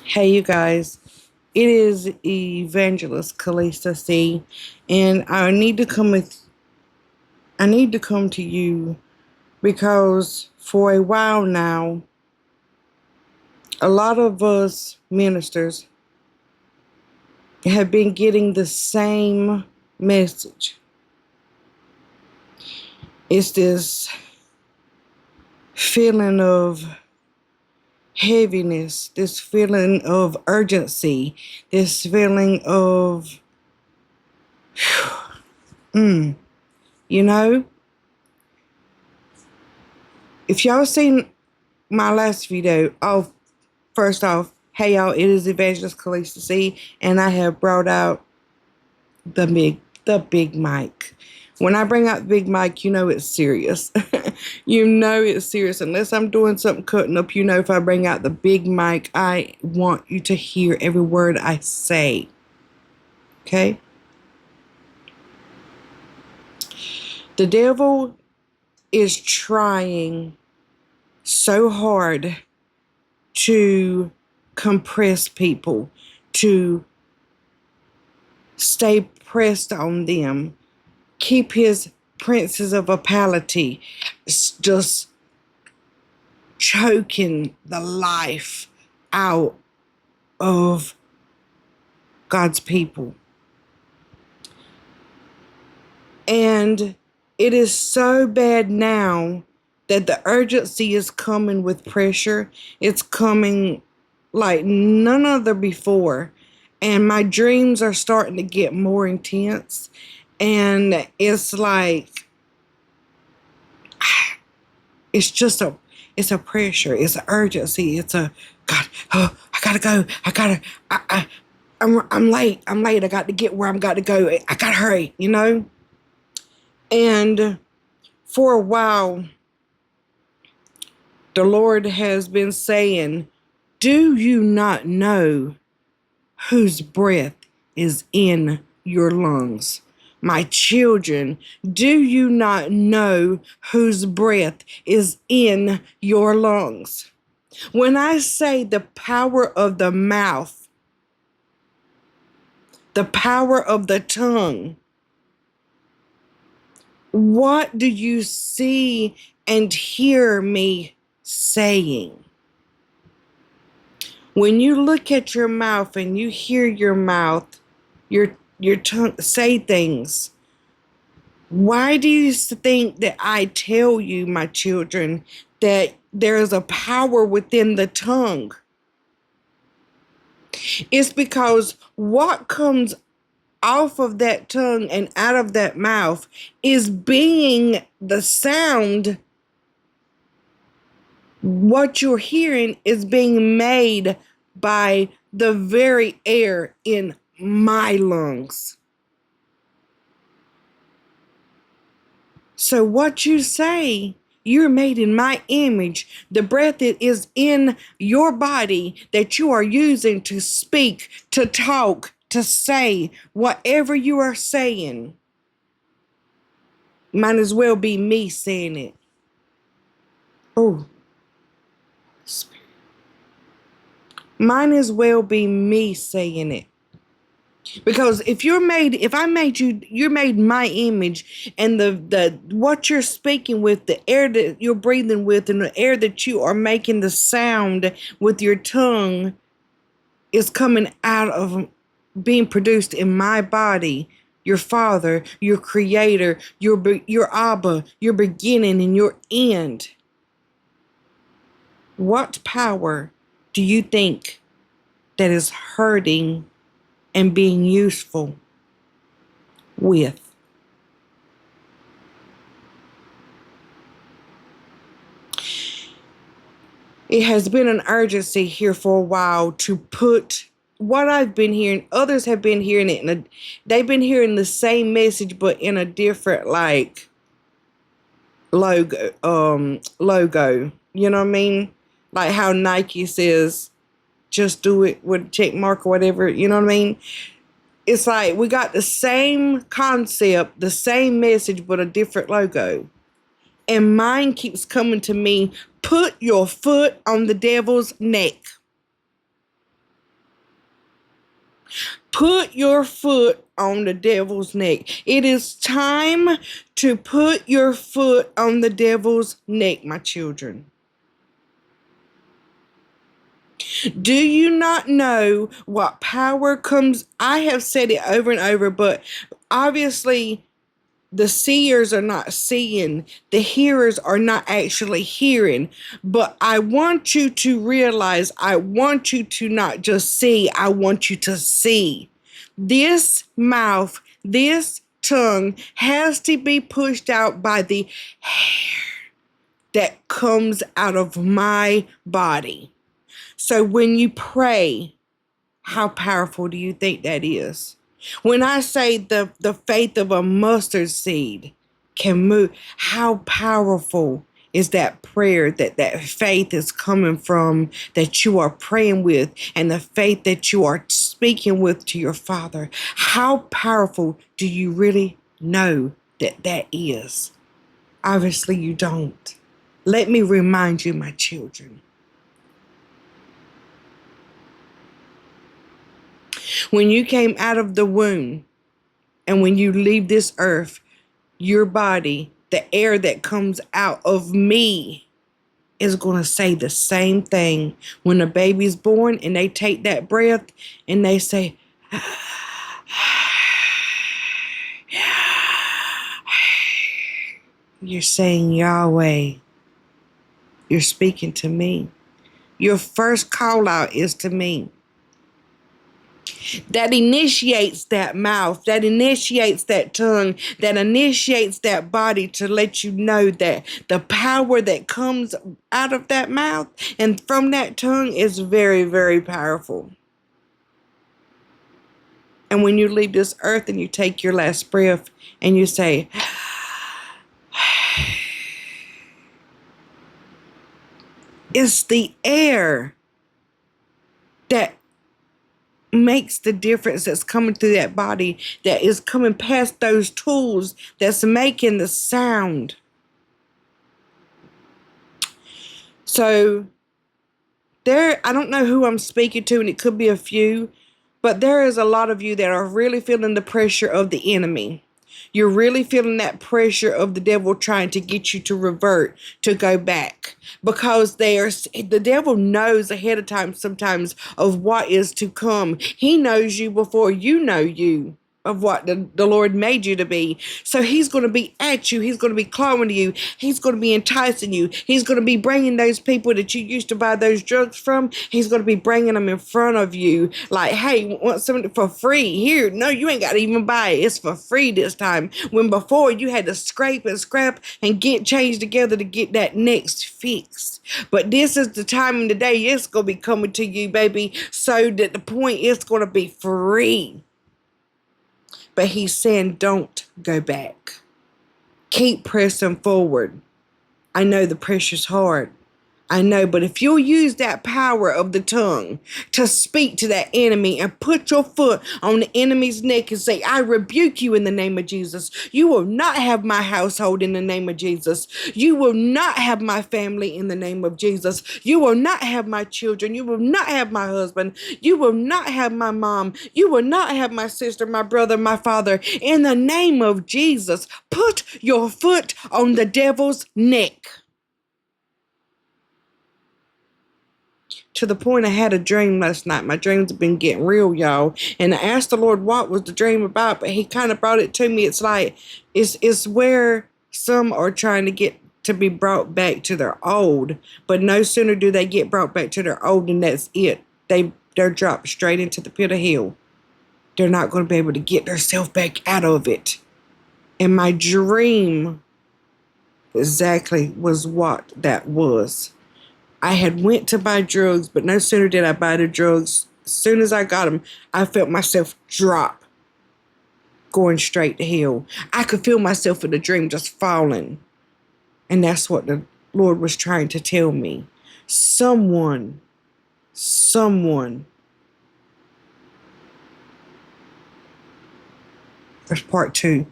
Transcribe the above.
Hey, you guys. It is Evangelist Kalista C, and I need to come to you because for a while now, a lot of us ministers have been getting the same message. It's this feeling of heaviness, this feeling of urgency, this feeling of, you know, if y'all seen my last video, first off, hey y'all, it is Evangelist Kalista C, and I have brought out the big mic. When I bring out the big mic, you know it's serious. You know it's serious. Unless I'm doing something cutting up, you know if I bring out the big mic, I want you to hear every word I say. Okay? The devil is trying so hard to compress people, to stay pressed on them, keep his princes of apality just choking the life out of God's people. And it is so bad now that the urgency is coming with pressure. It's coming like none other before. And my dreams are starting to get more intense. And it's like, it's a pressure. It's an urgency. It's a, God, oh, I gotta go. I'm late. I got to get where I'm got to go. I gotta hurry, you know? And for a while, the Lord has been saying, do you not know whose breath is in your lungs? My children, do you not know whose breath is in your lungs? When I say the power of the mouth, the power of the tongue, what do you see and hear me saying? When you look at your mouth and you hear your mouth, your tongue say things, why do you think that I tell you, my children, that there is a power within the tongue? It's because what comes off of that tongue and out of that mouth is being the sound. What you're hearing is being made by the very air in my lungs. So what you say, you're made in my image. The breath that is in your body that you are using to speak, to talk, to say, whatever you are saying, might as well be me saying it. Oh, might as well be me saying it. Because if I made you, you're made in my image, and the what you're speaking with, the air that you're breathing with, and the air that you are making the sound with your tongue is coming out of being produced in my body. Your Father, your Creator, your Abba, your beginning and your end. What power do you think that is hurting and being useful with? It has been an urgency here for a while to put what I've been hearing, others have been hearing it, and they've been hearing the same message, but in a different logo. You know what I mean? Like how Nike says, just do it with a check mark or whatever. You know what I mean? It's like we got the same concept, the same message, but a different logo. And mine keeps coming to me, put your foot on the devil's neck. Put your foot on the devil's neck. It is time to put your foot on the devil's neck, my children. Do you not know what power comes? I have said it over and over, but obviously the seers are not seeing, the hearers are not actually hearing. But I want you to realize, I want you to not just see, I want you to see. This mouth, this tongue has to be pushed out by the hair that comes out of my body. So when you pray, how powerful do you think that is? When I say the faith of a mustard seed can move, how powerful is that prayer, that faith is coming from, that you are praying with, and the faith that you are speaking with to your Father? How powerful do you really know that is? Obviously you don't. Let me remind you, my children. When you came out of the womb and when you leave this earth, your body, the air that comes out of me is going to say the same thing. When a baby's born and they take that breath and they say, you're saying Yahweh. You're speaking to me. Your first call out is to me. That initiates that mouth, that initiates that tongue, that initiates that body to let you know that the power that comes out of that mouth and from that tongue is very, very powerful. And when you leave this earth and you take your last breath and you say, it's the air that makes the difference, that's coming through that body, that is coming past those tools, that's making the sound. So I don't know who I'm speaking to, and it could be a few, but there is a lot of you that are really feeling the pressure of the enemy. You're really feeling that pressure of the devil trying to get you to revert, to go back. Because the devil knows ahead of time sometimes of what is to come. He knows you before you know you, of what the Lord made you to be. So he's going to be at you. He's going to be clawing to you. He's going to be enticing you. He's going to be bringing those people that you used to buy those drugs from. He's going to be bringing them in front of you. Like, hey, want something for free? Here. No, you ain't got to even buy it. It's for free this time. When before you had to scrape and scrap and get change together to get that next fix. But this is the time in the day it's going to be coming to you, baby. So that the point is going to be free. But he's saying, don't go back. Keep pressing forward. I know the pressure's hard. I know, but if you'll use that power of the tongue to speak to that enemy and put your foot on the enemy's neck and say, I rebuke you in the name of Jesus. You will not have my household in the name of Jesus. You will not have my family in the name of Jesus. You will not have my children. You will not have my husband. You will not have my mom. You will not have my sister, my brother, my father. In the name of Jesus, put your foot on the devil's neck. To the point I had a dream last night. My dreams have been getting real, y'all. And I asked the Lord what was the dream about, but he kind of brought it to me. It's like, it's where some are trying to get to be brought back to their old, but no sooner do they get brought back to their old and that's it. They're dropped straight into the pit of hell. They're not going to be able to get themselves back out of it. And my dream exactly was what that was. I had went to buy drugs, but no sooner did I buy the drugs. As soon as I got them, I felt myself drop, going straight to hell. I could feel myself in the dream just falling. And that's what the Lord was trying to tell me. Someone. There's part 2.